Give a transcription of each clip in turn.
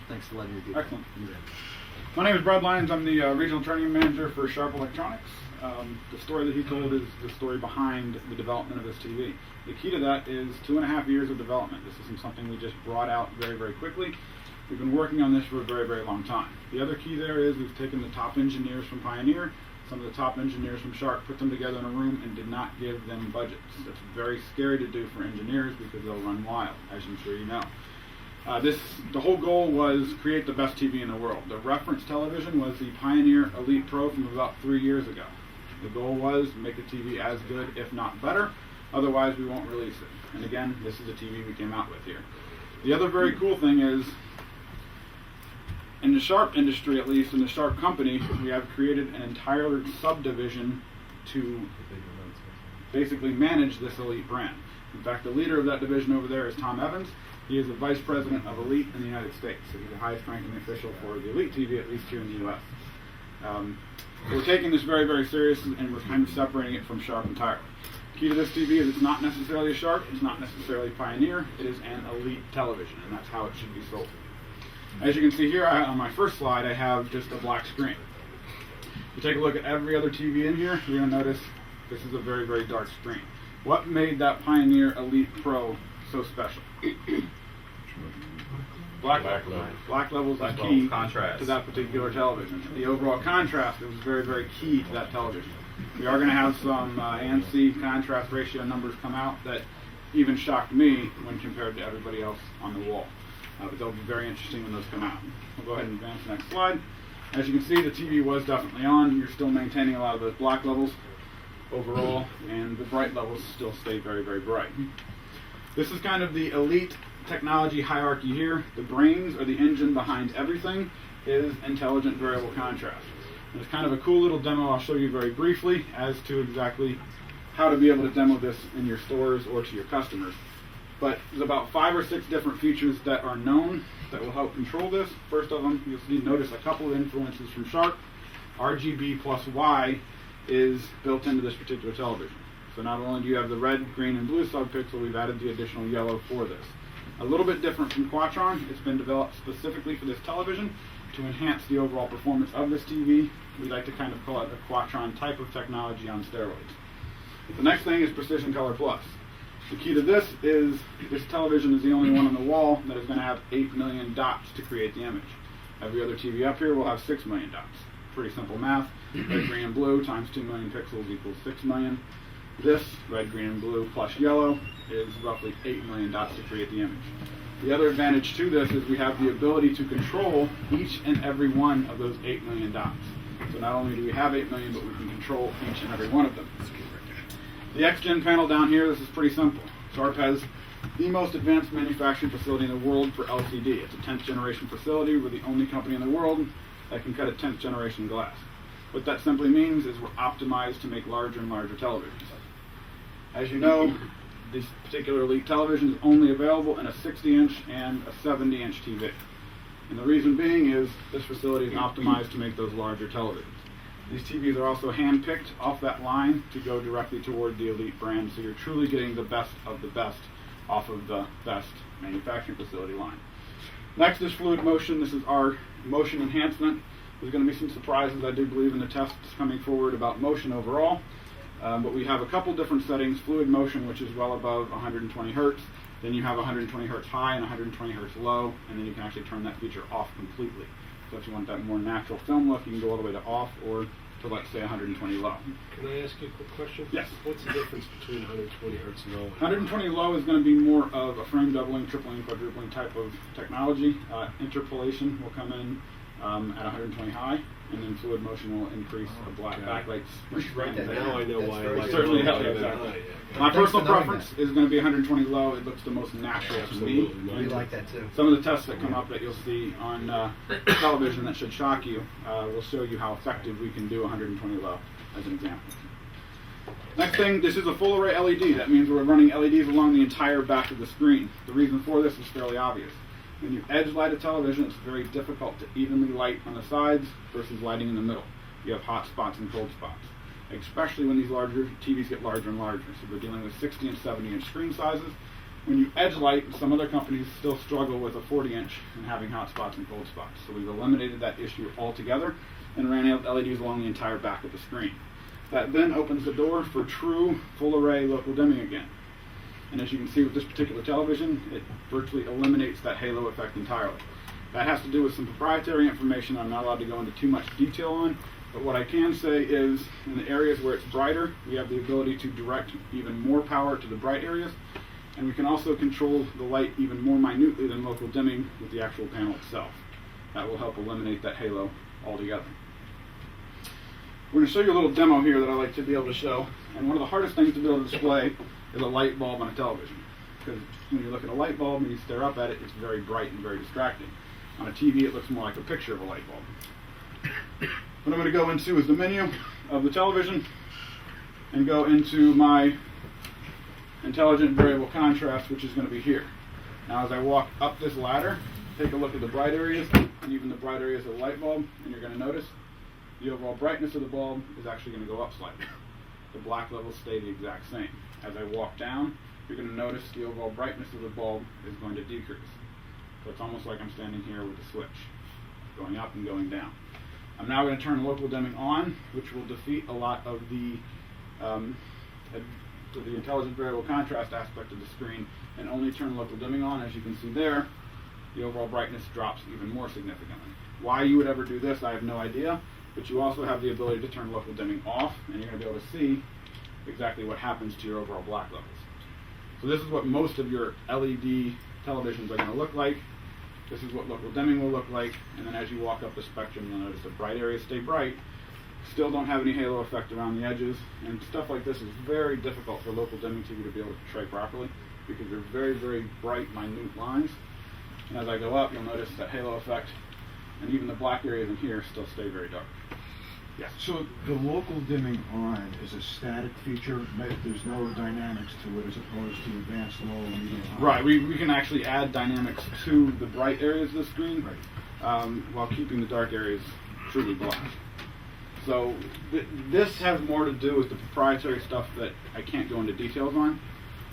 Thanks for letting me do that. Excellent. My name is Brad Lyons. I'm the Regional Training Manager for Sharp Electronics. The story that he told is the story behind the development of this TV. The key to that is 2.5 years of development. This isn't something we just brought out very, very quickly. We've been working on this for a very, very long time. The other key there is we've taken the top engineers from Pioneer, some of the top engineers from Sharp, put them together in a room and did not give them budgets. That's very scary to do for engineers because they'll run wild, as I'm sure you know. The whole goal was create the best TV in the world. The reference television was the Pioneer Elite Pro from about 3 years ago. The goal was to make the TV as good, if not better, otherwise we won't release it. And again, this is the TV we came out with here. The other very cool thing is, in the Sharp industry, at least in the Sharp company, we have created an entire subdivision to basically manage this Elite brand. In fact, the leader of that division over there is Tom Evans. He is the Vice President of Elite in the United States. So he's the highest ranking official for the Elite TV, at least here in the U.S. We're taking this very, very seriously, and we're kind of separating it from Sharp entirely. Key to this TV is it's not necessarily a Sharp, it's not necessarily Pioneer, it is an Elite television, and that's how it should be sold. As you can see here, on my first slide, I have just a black screen. If you take a look at every other TV in here, you're going to notice this is a very, very dark screen. What made that Pioneer Elite Pro so special? Black levels is key to that particular television. The overall contrast is very, very key to that television. We are going to have some ANC contrast ratio numbers come out that even shocked me when compared to everybody else on the wall. But they'll be very interesting when those come out. We'll go ahead and advance to the next slide. As you can see, the TV was definitely on. You're still maintaining a lot of those black levels overall, and the bright levels still stay very, very bright. This is kind of the Elite technology hierarchy here. The brains, or the engine behind everything, is intelligent variable contrast. And it's kind of a cool little demo I'll show you very briefly as to exactly how to be able to demo this in your stores or to your customers. But there's about 5 or 6 different features that are known that will help control this. First of them, you'll notice a couple of influences from Sharp. RGB plus Y is built into this particular television. So not only do you have the red, green, and blue subpixel, we've added the additional yellow for this. A little bit different from Quatron. It's been developed specifically for this television to enhance the overall performance of this TV. We like to kind of call it a Quatron type of technology on steroids. The next thing is Precision Color Plus. The key to this is this television is the only one on the wall that is going to have 8 million dots to create the image. Every other TV up here will have 6 million dots. Pretty simple math. Red, green, and blue times 2 million pixels equals 6 million. This, red, green, and blue plus yellow, is roughly 8 million dots to create the image. The other advantage to this is we have the ability to control each and every one of those 8 million dots. So not only do we have 8 million, but we can control each and every one of them. The XGen panel down here, this is pretty simple. Sharp has the most advanced manufacturing facility in the world for LCD. It's a 10th generation facility. We're the only company in the world that can cut a 10th generation glass. What that simply means is we're optimized to make larger and larger televisions. As you know, this particular Elite television is only available in a 60-inch and a 70-inch TV. And the reason being is this facility is optimized to make those larger televisions. These TVs are also hand-picked off that line to go directly toward the Elite brand, so you're truly getting the best of the best off of the best manufacturing facility line. Next is fluid motion. This is our motion enhancement. There's going to be some surprises, I do believe, in the tests coming forward about motion overall. But we have a couple different settings. Fluid motion, which is well above 120 hertz. Then you have 120 hertz high and 120 hertz low, and then you can actually turn that feature off completely. So if you want that more natural film look, you can go all the way to off or to, let's say, 120 low. Can I ask you a quick question? Yes. What's the difference between 120 hertz and low? 120 low is going to be more of a frame doubling, tripling, quadrupling type of technology. Interpolation will come in at 120 high, and then fluid motion will increase a black backlight. Now I know why I like certainly it. helps. Exactly. My personal preference is going to be 120 low. It looks the most natural to me. We like that too. Some of the tests that come up that you'll see on television that should shock you will show you how effective we can do 120 low, as an example. Next thing, this is a full array LED. That means we're running LEDs along the entire back of the screen. The reason for this is fairly obvious. When you edge light a television, it's very difficult to evenly light on the sides versus lighting in the middle. You have hot spots and cold spots, especially when these larger TVs get larger and larger. So we're dealing with 60 and 70 inch screen sizes. When you edge light, some other companies still struggle with a 40-inch and having hot spots and cold spots. So we've eliminated that issue altogether and ran LEDs along the entire back of the screen. That then opens the door for true full array local dimming again. And as you can see with this particular television, it virtually eliminates that halo effect entirely. That has to do with some proprietary information I'm not allowed to go into too much detail on, but what I can say is in the areas where it's brighter, we have the ability to direct even more power to the bright areas, and we can also control the light even more minutely than local dimming with the actual panel itself. That will help eliminate that halo altogether. We're going to show you a little demo here that I like to be able to show, and one of the hardest things to be able to display is a light bulb on a television, because when you look at a light bulb and you stare up at it, it's very bright and very distracting. On a TV, it looks more like a picture of a light bulb. What I'm going to go into is the menu of the television and go into my intelligent variable contrast, which is going to be here. Now as I walk up this ladder, take a look at the bright areas and even the bright areas of the light bulb, and you're going to notice the overall brightness of the bulb is actually going to go up slightly. The black levels stay the exact same. As I walk down, you're going to notice the overall brightness of the bulb is going to decrease. So it's almost like I'm standing here with a switch, going up and going down. I'm now going to turn local dimming on, which will defeat a lot of the intelligent variable contrast aspect of the screen, and only turn local dimming on. As you can see there, the overall brightness drops even more significantly. Why you would ever do this, I have no idea, but you also have the ability to turn local dimming off, and you're going to be able to see exactly what happens to your overall black levels. So this is what most of your LED televisions are going to look like. This is what local dimming will look like, and then as you walk up the spectrum, you'll notice the bright areas stay bright, still don't have any halo effect around the edges, and stuff like this is very difficult for local dimming TV to be able to portray properly, because they're very, very bright, minute lines. And as I go up, you'll notice that halo effect, and even the black areas in here still stay very dark. Yes. So the local dimming on is a static feature. There's no dynamics to it as opposed to advanced low and medium high. Right. We can actually add dynamics to the bright areas of the screen, while keeping the dark areas truly black. So this has more to do with the proprietary stuff that I can't go into details on,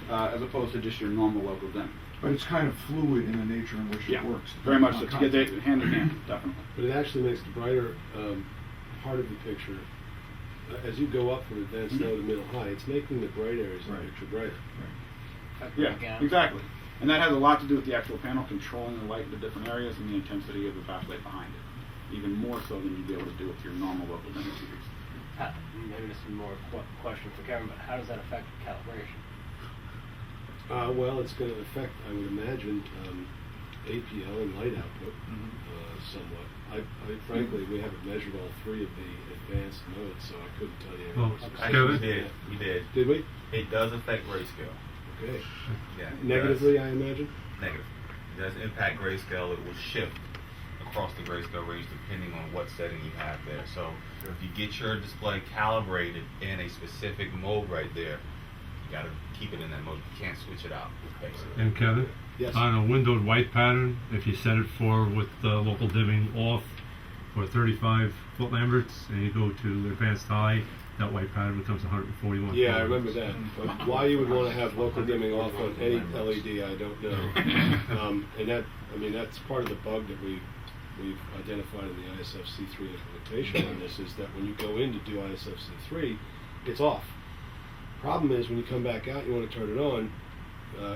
as opposed to just your normal local dimming. But it's kind of fluid in the nature in which it works. Very much so. To get hand in hand, definitely. But it actually makes the brighter part of the picture, as you go up from advanced low to middle high, it's making the bright areas of the picture brighter. Yeah, exactly. And that has a lot to do with the actual panel controlling the light in the different areas and the intensity of the backlight behind it, even more so than you'd be able to do with your normal local dimming TVs. Maybe this is more a question for Kevin, but how does that affect calibration? Well, it's going to affect, I would imagine, APL and light output somewhat. Frankly, we haven't measured all three of the advanced modes, so I couldn't tell you. Well, actually, we did. Did we? It does affect grayscale. Okay. Yeah. Negatively, I imagine? Negative. It does impact grayscale. It will shift across the grayscale range depending on what setting you have there. So if you get your display calibrated in a specific mode right there, you got to keep it in that mode. You can't switch it out, basically. And Kevin, Yes. on a windowed white pattern, if you set it for with local dimming off for 35 foot lamberts and you go to advanced high, that white pattern becomes 141. Yeah, I remember that. But why you would want to have local dimming off on any LED, I don't know. And that, I mean, that's part of the bug that we've identified in the ISFC3 implementation on this, is that when you go in to do ISFC3, it's off. Problem is, when you come back out, you want to turn it on,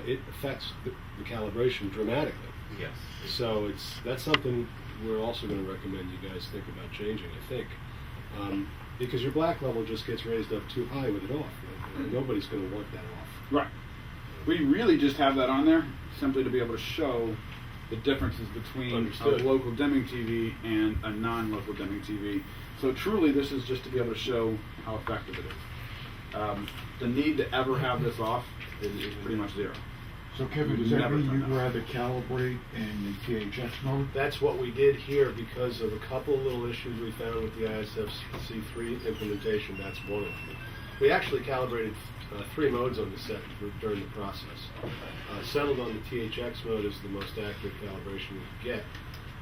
it affects the calibration dramatically. Yes. So that's something we're also going to recommend you guys think about changing, I think. Because your black level just gets raised up too high with it off. Nobody's going to want that off. Right. We really just have that on there simply to be able to show the differences between Understood. a local dimming TV and a non-local dimming TV. So truly, this is just to be able to show how effective it is. The need to ever have this off is pretty much zero. So Kevin, does that mean you'd rather calibrate in the THX mode? That's what we did here because of a couple of little issues we found with the ISFC3 implementation. That's one of them. We actually calibrated 3 modes on the set during the process. Settled on the THX mode is the most accurate calibration we could get.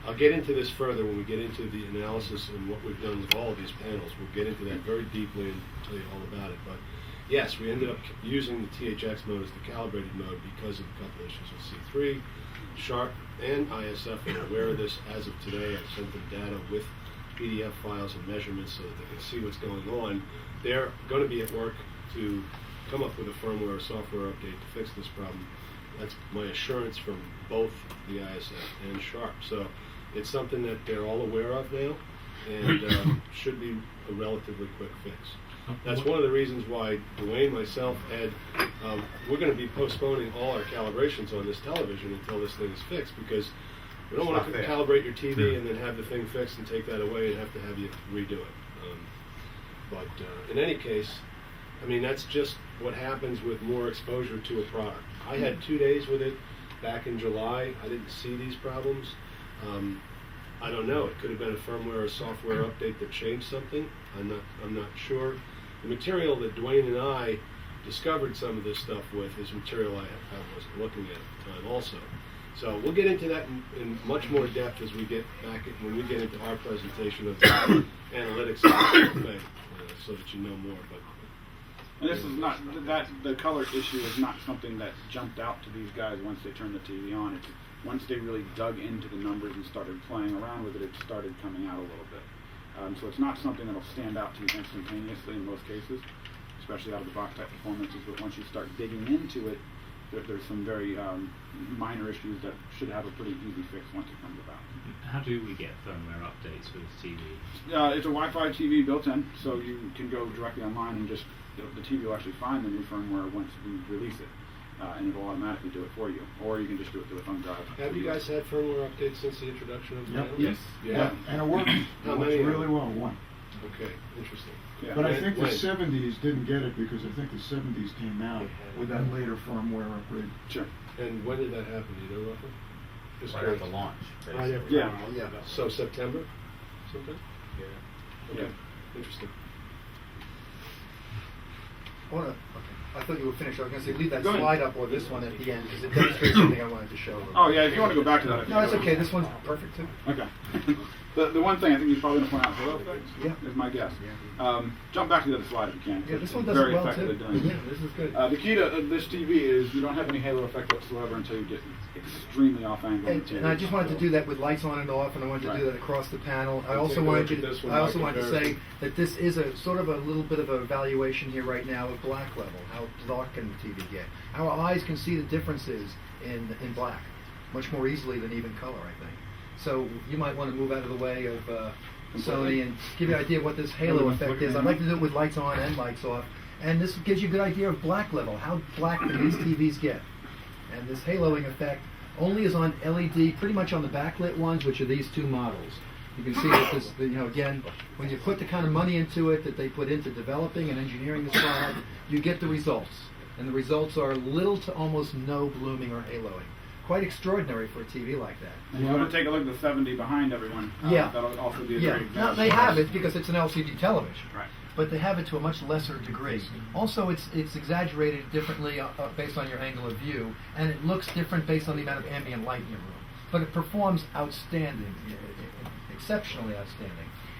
I'll get into this further when we get into the analysis and what we've done with all of these panels. We'll get into that very deeply and tell you all about it. But yes, we ended up using the THX mode as the calibrated mode because of a couple issues with C3. Sharp and ISF are aware of this as of today. I've sent them data with PDF files and measurements so that they can see what's going on. They're going to be at work to come up with a firmware or software update to fix this problem. That's my assurance from both the ISF and Sharp. So it's something that they're all aware of now, and should be a relatively quick fix. That's one of the reasons why Dwayne, myself, Ed, we're going to be postponing all our calibrations on this television until this thing is fixed, because we don't want to calibrate your TV and then have the thing fixed and take that away and have you redo it. But in any case, I mean, that's just what happens with more exposure to a product. I had 2 days with it back in July. I didn't see these problems. I don't know. It could have been a firmware or software update that changed something. I'm not sure. The material that Dwayne and I discovered some of this stuff with is material I was looking at the time also. So we'll get into that in much more depth as we get back when we get into our presentation of the analytics of the thing, so that you know more. But and this is not the color issue is not something that jumped out to these guys once they turned the TV on. It's once they really dug into the numbers and started playing around with it, it started coming out a little bit. So it's not something that'll stand out to you instantaneously in most cases, especially out of the box type performances. But once you start digging into it, there's some very minor issues that should have a pretty easy fix once it comes about. How do we get firmware updates for this TV? It's a Wi-Fi TV built in, so you can go directly online and just the TV will actually find the new firmware once we release it, and it will automatically do it for you. Or you can just do it through the thumb drive. have you guys had firmware updates since the introduction of the Yep. channel? Yes. Yeah, and it works. How It works many? really well. One. Okay, interesting. Yeah. But I think the When? 70s didn't get it because I think the 70s came out with that later firmware upgrade. Sure. And when did that happen? Do you know roughly? Just Right curious. after launch. Right basically. after Yeah. So September? Sometime? Yeah. Okay. Yeah. Interesting. I thought you were finished. I was going to say, leave that Go ahead. slide up or this one at the end, because it demonstrates something I wanted to show them. Oh yeah, if you want to go back to that. No, that's okay. This one's perfect, too. Okay. The one thing I think you're probably going to point out, halo effects, Yeah. is my guess. Jump back to the other slide if you can. Yeah, this one It's does it very well, effective too. at doing it. Yeah, this is good. The key to this TV is you don't have any halo effect whatsoever until you get extremely off angle. And I just wanted to do that with lights on and off, and I wanted to do that across the panel. I also take a wanted look you at to, this one I by also wanted to say comparison. that this is a sort of a little bit of a evaluation here right now of black level. How dark can the TV get? Our eyes can see the differences in black much more easily than even color, I think. So you might want to move out of the way of Sony and give you an idea of what this halo effect is. I'd like to do it with lights on and lights off. And this gives you a good idea of black level. How black can these TVs get? And this haloing effect only is on LED, pretty much on the backlit ones, which are these two models. You can see that this, again, when you put the kind of money into it that they put into developing and engineering this product, you get the results. And the results are little to almost no blooming or haloing. Quite extraordinary for a TV like that. And you want to take a look at the 70 behind everyone. Yeah. That'll also be a Yeah, great now example. they have it because it's an LCD television. Right. But they have it to a much lesser degree. Also, it's exaggerated differently based on your angle of view, and it looks different based on the amount of ambient light in your room. But it performs outstanding, exceptionally outstanding.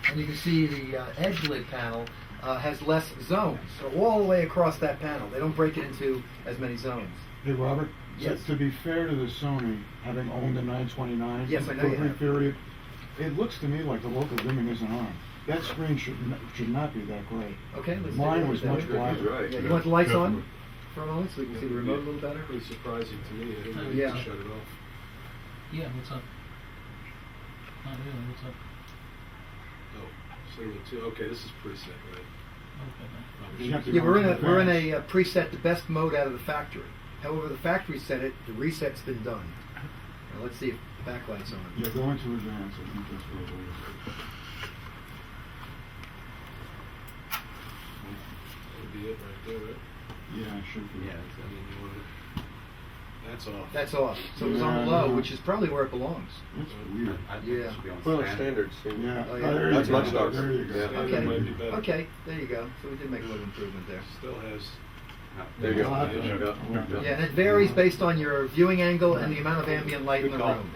And you can see the edge lid panel has less zones, so all the way across that panel. They don't break it into as many zones. Hey, Robert? Yes. To be fair to the Sony, having owned the 929 Yes, I know you for a have. period, it looks to me like the local dimming isn't on. That screen should not be that great. Okay, let's Mine take a was look at much that. blacker. Yeah, you want the lights on for a moment so we can see the remote a little better? Pretty surprising to me. I didn't Yeah. need to shut it off. Yeah, what's up? Not really, what's up? Oh, single two. Okay, this is preset, right? Okay. You have to Yeah, go we're in into a advanced. preset the best mode out of the factory. However, the factory set it, the reset's been done. Now let's see if the backlight's on. Yeah, go into advanced. I think that's what it is. That would be it right there, right? Yeah, it should be. I mean, you want it. That's off. That's off. So it was on Yeah, low, no. which is probably where it belongs. That's weird. I think Yeah. it should be on Well, standard. standards. Yeah. Oh, yeah. There you That's go. much darker. There you go. Yeah. Standard might be Okay. better. Okay, there you go. So we did make a little improvement there. Still has. There you go. Yeah. Yeah. Yeah, and it varies based on your viewing angle and the amount of ambient light in the Good call. room.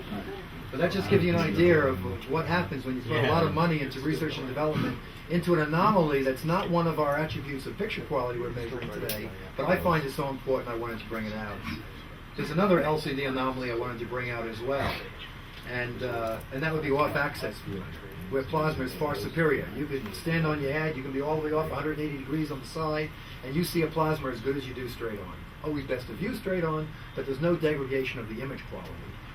But that just gives you an idea of what happens when you put a lot of money into research and development into an anomaly that's not one of our attributes of picture quality we're measuring today, but I find it so important I wanted to bring it out. There's another LCD anomaly I wanted to bring out as well, and that would be off-axis viewing, where plasma is far superior. You can stand on your head, you can be all the way off 180 degrees on the side, and you see a plasma as good as you do straight on. Always best to view straight on, but there's no degradation of the image quality,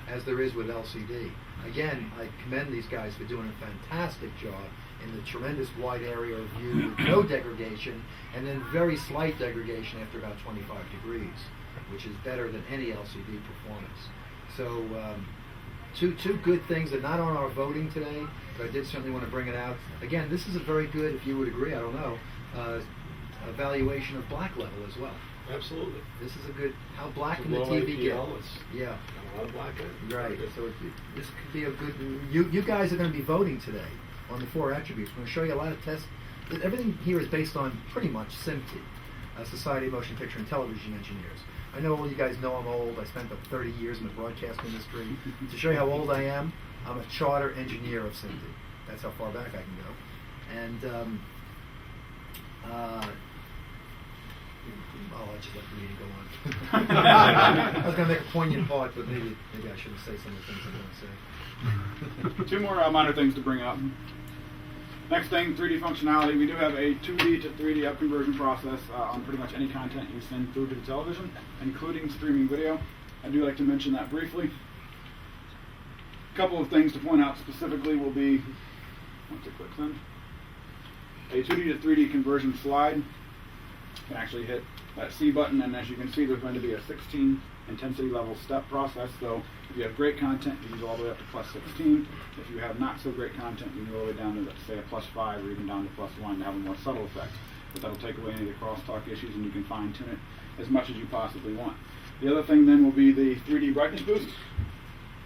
as there is with LCD. Again, I commend these guys for doing a fantastic job in the tremendous wide area of view with no degradation, and then very slight degradation after about 25 degrees, which is better than any LCD performance. So two good things that are not on our voting today, but I did certainly want to bring it out. Again, this is a very good, if you would agree, I don't know, evaluation of black level as well. Absolutely. This is a good, how black It's can the low TV get? IPL, it's Yeah. got a lot of black in it. Right. So this could be a good. You guys are going to be voting today on the 4 attributes. We're going to show you a lot of tests. Everything here is based on pretty much SMPTE, Society of Motion Picture and Television Engineers. I know all you guys know I'm old. I spent about 30 years in the broadcast industry. To show you how old I am, I'm a charter engineer of SMPTE. That's how far back I can go. And I'll just let the meeting go on. I was going to make a poignant part, but maybe I shouldn't say some of the things I'm going to say. Two more minor things to bring up. Next thing, 3D functionality. We do have a 2D to 3D upconversion process on pretty much any content you send through to the television, including streaming video. I do like to mention that briefly. A couple of things to point out specifically will be, once it clicks in, a 2D to 3D conversion slide. You can actually hit that C button, and as you can see, there's going to be a 16 intensity level step process. So if you have great content, you can go all the way up to plus 16. If you have not so great content, you can go all the way down to, let's say, a plus 5 or even down to plus 1 to have a more subtle effect. But that'll take away any of the crosstalk issues, and you can fine tune it as much as you possibly want. The other thing then will be the 3D brightness boost.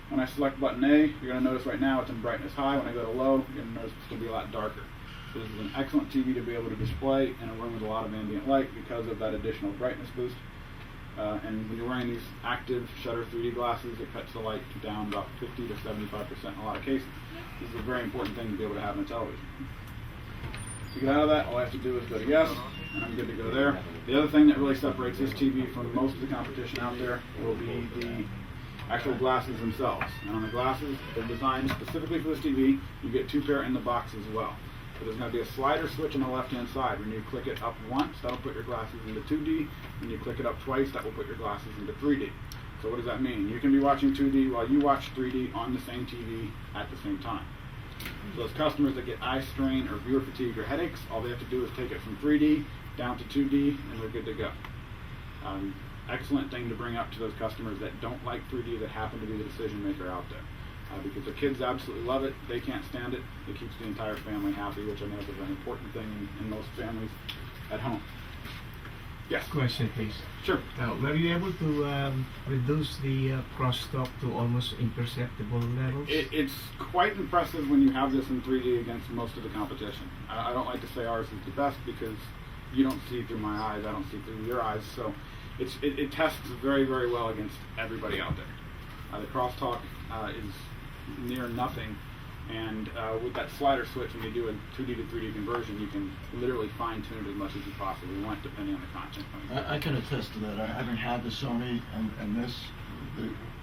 When I select button A, you're going to notice right now it's in brightness high. When I go to low, you're going to notice it's going to be a lot darker. So this is an excellent TV to be able to display in a room with a lot of ambient light because of that additional brightness boost. And when you're wearing these active shutter 3D glasses, it cuts the light down about 50 to 75% in a lot of cases. This is a very important thing to be able to have in a television. To get out of that, all I have to do is go to yes, and I'm good to go there. The other thing that really separates this TV from most of the competition out there will be the actual glasses themselves. And on the glasses, they're designed specifically for this TV. You get 2 pair in the box as well. So there's going to be a slider switch on the left-hand side. When you click it up once, that'll put your glasses into 2D. When you click it up twice, that will put your glasses into 3D. So what does that mean? You can be watching 2D while you watch 3D on the same TV at the same time. So those customers that get eye strain or viewer fatigue or headaches, all they have to do is take it from 3D down to 2D, and they're good to go. Excellent thing to bring up to those customers that don't like 3D, that happen to be the decision maker out there. Because the kids absolutely love it, they can't stand it, it keeps the entire family happy, which I know is a very important thing in most families at home. Yes? Question, please. Sure. Were you able to reduce the crosstalk to almost imperceptible levels? It's quite impressive when you have this in 3D against most of the competition. I don't like to say ours is the best because you don't see through my eyes, I don't see through your eyes, so it tests very, very well against everybody out there. The crosstalk is near nothing, and with that slider switch, when you do a 2D to 3D conversion, you can literally fine tune it as much as you possibly want, depending on the content. I can attest to that. I haven't had the Sony, and this,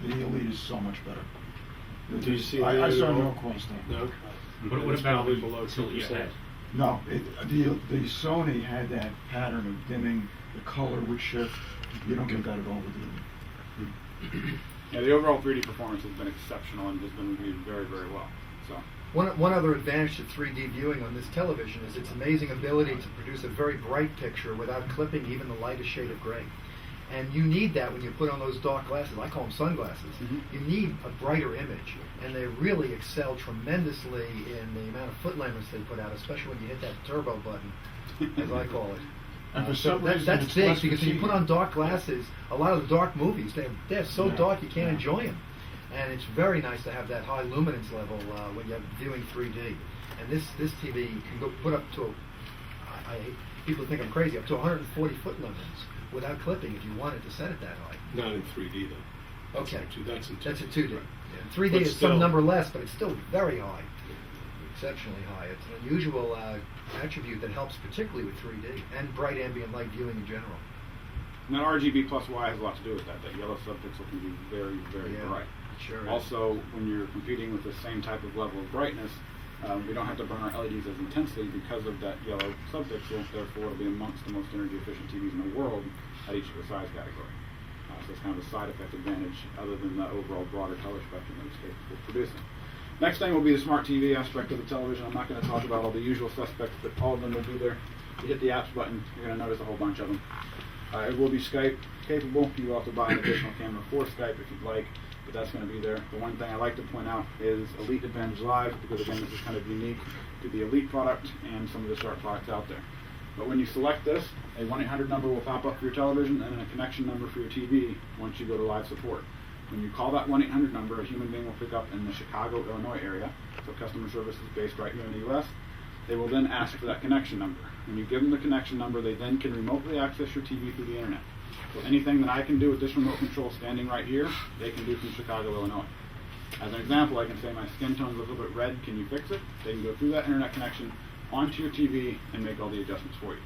the Elite is so much better. Do you see I saw any no at all? crosstalk. No? What It's about probably below tilt your 2%. head? No, the Sony had that pattern of dimming, the color would shift. You don't get that at all with the Elite. Yeah, the overall 3D performance has been exceptional and has been reviewed very, very well. So. One other advantage to 3D viewing on this television is its amazing ability to produce a very bright picture without clipping even the lightest shade of gray. And you need that when you put on those dark glasses. I call them sunglasses. Mm-hmm. You need a brighter image, and they really excel tremendously in the amount of foot laments they put out, especially when you hit that turbo button, as I call it. And for some reason, that's it's big less because when you put fatiguing. on dark glasses, a lot of the dark movies, they're so dark you can't enjoy them. And it's very nice to have that high luminance level when you're viewing 3D. And this TV can go put up to, people think I'm crazy, up to 140 foot lumens without clipping if you wanted to set it that high. Not in 3D though. Okay. That's in 2D. That's a 2D. Right. Yeah. And 3D But is still- some number less, but it's still very high, exceptionally high. It's an unusual attribute that helps particularly with 3D and bright ambient light viewing in general. And that RGB plus Y has a lot to do with that. That yellow subpixel can be very, very Yeah, bright. it sure is. Also, when you're competing with the same type of level of brightness, we don't have to burn our LEDs as intensely because of that yellow subpixel. Therefore, it'll be amongst the most energy efficient TVs in the world at each of the size category. So it's kind of a side effect advantage other than the overall broader color spectrum that it's capable of producing. Next thing will be the smart TV aspect of the television. I'm not going to talk about all the usual suspects, but all of them will be there. You hit the apps button, you're going to notice a whole bunch of them. It will be Skype capable. You will have to buy an additional camera for Skype if you'd like, but that's going to be there. The one thing I like to point out is Elite Advantage Live, because again, this is kind of unique to the Elite product and some of the Sharp products out there. But when you select this, a 1-800 number will pop up for your television and then a connection number for your TV once you go to live support. When you call that 1-800 number, a human being will pick up in the Chicago, Illinois area, so customer service is based right here in the U.S. They will then ask for that connection number. When you give them the connection number, they then can remotely access your TV through the internet. So anything that I can do with this remote control standing right here, they can do from Chicago, Illinois. As an example, I can say my skin tone's a little bit red, can you fix it? They can go through that internet connection onto your TV and make all the adjustments for you.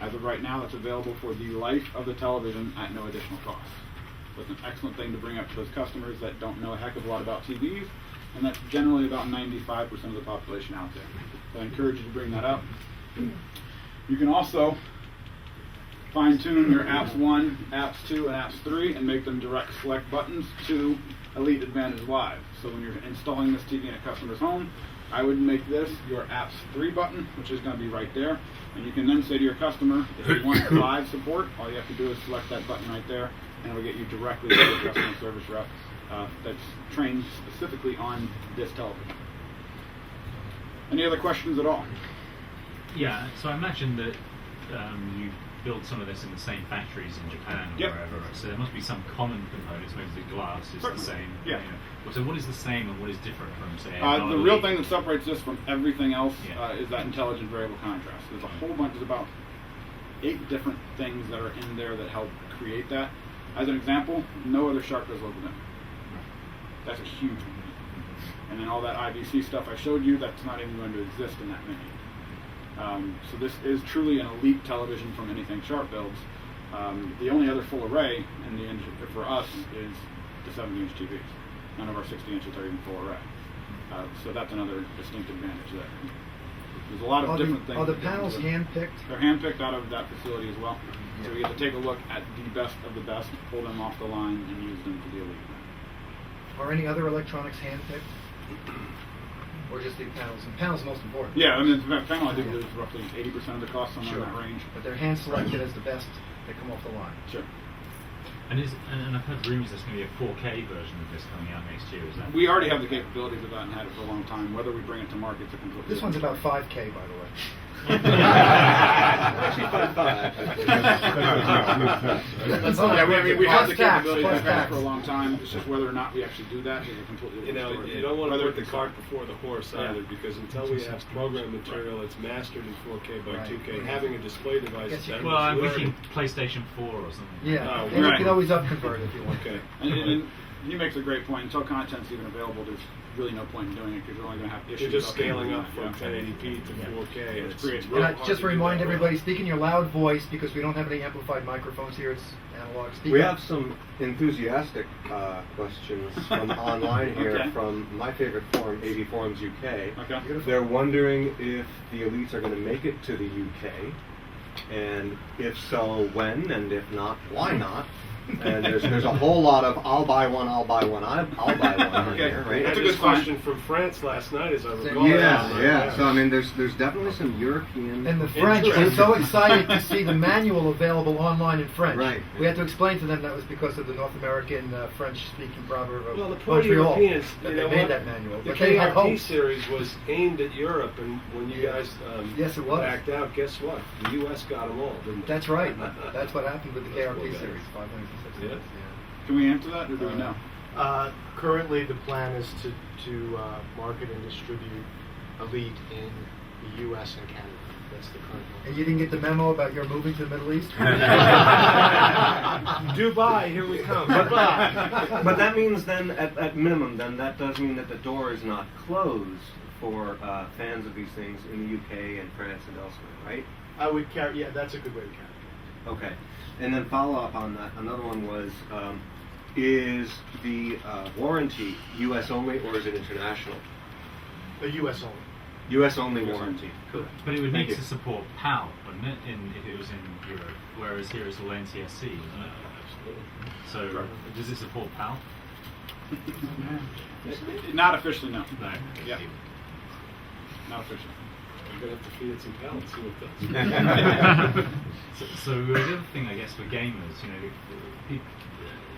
As of right now, it's available for the life of the television at no additional cost. So it's an excellent thing to bring up to those customers that don't know a heck of a lot about TVs, and that's generally about 95% of the population out there. So I encourage you to bring that up. You can also fine-tune your Apps 1, Apps 2, and Apps 3 and make them direct select buttons to Elite Advantage Live. So when you're installing this TV in a customer's home, I would make this your Apps 3 button, which is going to be right there. And you can then say to your customer, if you want live support, all you have to do is select that button right there, and it'll get you directly to the customer service rep that's trained specifically on this television. Any other questions at all? Yeah, so I imagine that you build some of this in the same factories in Japan or Yep. wherever, so there must be some common components. Maybe the glass is Certainly. the same. Yeah. You know. So what is the same and what is different from, say, The real thing that separates this from everything else Yeah. is that intelligent variable contrast. There's a whole bunch, there's about 8 different things that are in there that help create that. As an example, no other Sharp does local dimming. That's a huge one. And then all that IVC stuff I showed you, that's not even going to exist in that menu. So this is truly an elite television from anything Sharp builds. The only other full array in the industry for us is the 70-inch TVs. None of our 60 inches are even full array. So that's another distinct advantage there. There's a lot of different things. Are the that go panels into it. hand-picked? They're hand-picked out of that facility as well. So we get to take a look at the best of the best, pull them off the line, and use them for the elite. Are any other electronics hand-picked? Or just the panels? And panels are most important. Yeah, I mean, the panel I think is roughly 80% of the cost, somewhere Sure. in that range. But they're hand-selected as the best that come off the line. Sure. And I've heard rumours there's going to be a 4K version of this coming out next year. Is that? We already have the capabilities of that and had it for a long time. Whether we bring it to market, it's a completely This one's about different 5K, by the way. Actually, 5.5. Yeah, we have the Plus tax, capabilities. plus We've had it tax. for a long time. It's just whether or not we actually do that is a completely You different know, story. you don't want to Whether put the it's cart before the horse Yeah. either, because until we have program material that's mastered in 4K by Right. 2K, having a display device Guess you that can- Well, I'm was thinking PlayStation 4 or something. Yeah, Oh, and you right. can always upconvert if you want. Okay. And he makes a great point. Until content's even available, there's really no point in doing it because you're only going to have issues. You're just up scaling here. up from Yeah. 1080p to 4K. and it's creates real And I hard just to do remind that everybody, well. speak in your loud voice because we don't have any amplified microphones here. It's analog. Speak We up. have some enthusiastic questions from online here Okay. from my favorite forum, AV Forums UK. Okay. Beautiful. They're wondering if the elites are going to make it to the UK, and if so, when, and if not, why not? And there's a whole lot of I'll buy one on Okay. here, We right? had That's a this good sign. question from France last night, as I recall. Yeah. So I mean, there's definitely some European. And the French were Interesting. so excited to see the manual available online in French. Right. We had to explain to them that was because of the North American French-speaking proverb of Well, the poor Montreal. Europeans, that you they know made what? that manual. The But they had KRP hopes. series was aimed at Europe, and when you guys Yes, it was. backed out, guess what? The U.S. got them all, didn't they? That's right. That's what happened with the Those poor KRP guys. series. 560. Yeah. Can we answer that, or do we know? Currently, the plan is to market and distribute Elite in the U.S. and Canada. That's the current one. And you didn't get the memo about your moving to the Middle East? Dubai, here we come. But that means then, at minimum, then that does mean that the door is not closed for fans of these things in the UK and France and elsewhere, right? I would carry. Yeah, that's a good way to carry it. Okay. And then follow up on that, another one was, is the warranty US only or is it international? The U.S. only. US only warranty. Cool. But it would Thank need you. to support PAL, wouldn't it, if it was in Europe, whereas here it's all NTSC, isn't it? So, does it support PAL? Not officially, no. No. Yeah. Not officially. We're going to have to feed it some talent, see what it does. So the other thing, I guess, for gamers, you know,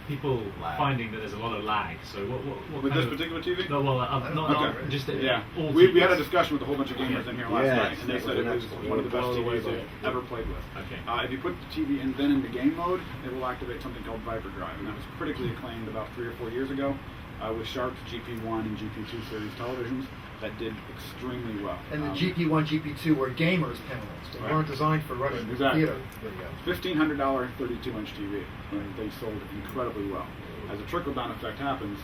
people finding that there's a lot of lag. So what With kind this of, particular TV? No, well, not Okay. just Yeah. all We had a TVs. discussion with a whole bunch of gamers in here last Yes, night, and they that said was it was excellent. one of the best Blown away TVs by they've it. ever played with. Okay. If you put the TV and then into game mode, it will activate something called Viper Drive, and that was critically acclaimed about 3 or 4 years ago with Sharp's GP1 and GP2 series televisions that did extremely well. And the GP1, GP2 were gamers panels. They Right. weren't designed for running Exactly. theater video. $1,500 32-inch TV, and they sold incredibly well. As a trickle-down effect happens,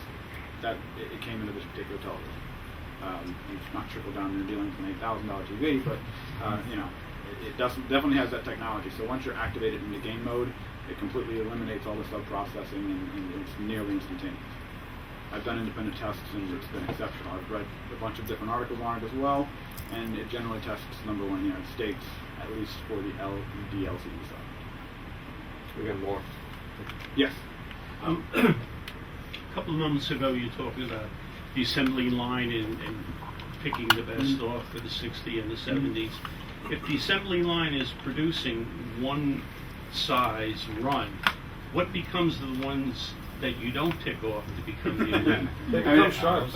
that it came into this particular television. It's not trickle-down in dealing with an $8,000 TV, but you know, it definitely has that technology. So once you're activated into game mode, it completely eliminates all the sub-processing, and it's nearly instantaneous. I've done independent tests, and it's been exceptional. I've read a bunch of different articles on it as well, and it generally tests number one in the United States, at least for the LED LCD side. We got more. Yes. A couple of moments ago, you talked about the assembly line and picking the best off for the 60 and the 70s. If the assembly line is producing one size run, what becomes of the ones that you don't pick off to become the other? They become sharps.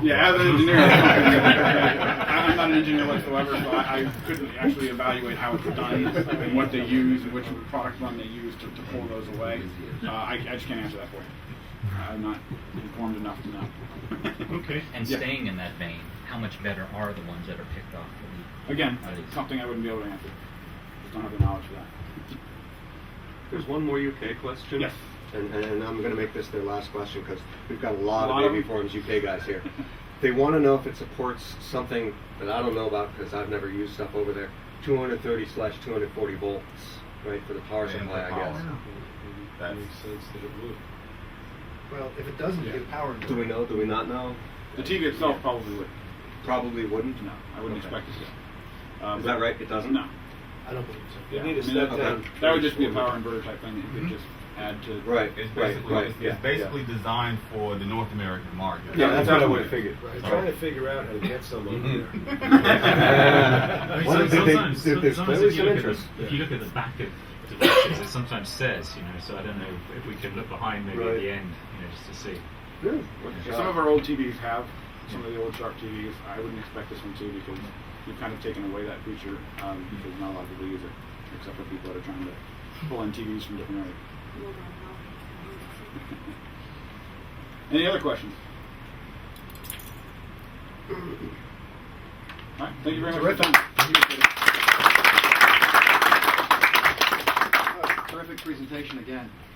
Yeah, as an engineer, I'm not an engineer whatsoever, so I couldn't actually evaluate how it's done and what they use and which product run they use to pull those away. I just can't answer that for you. I'm not informed enough to know. Okay. And Yeah. staying in that vein, how much better are the ones that are picked off? Again, something I wouldn't be able to answer. Just don't have the knowledge for that. There's one more UK question. Yes. And I'm going to make this their last question because we've got a lot A lot of Baby of them? Forums UK guys here. They want to know if it supports something that I don't know about because I've never used stuff over there. 230/240 volts, right, for the power supply, I guess. That makes sense that it would. Well, if it doesn't give power. Do we know? Do we not know? The TV itself probably would. Probably wouldn't. No, I wouldn't Okay. expect it to. Is that right? It doesn't. No. I don't believe so. You need a I mean, step that- down. That would just be a power inverter type thing that you could just add to. Right. It's Right. basically, Right. it's Yeah. basically designed for the North American market. Yeah, that's what I would have Absolutely. figured. I'm trying to figure out how to get some over there. I mean, Well, sometimes there's sometimes clearly if you some look interest. if you look at the back of devices, it sometimes says, you know. So I don't know if we can look behind maybe at Right. the end, you know, just to see. Good. Yeah, some of our old TVs have some of the old Sharp TVs. I wouldn't expect this one to because we've kind of taken away that feature because not a lot of people use it, except for people that are trying to pull in TVs from different areas. Any other questions? All right, thank you very much for your Terrific. time. Terrific presentation again.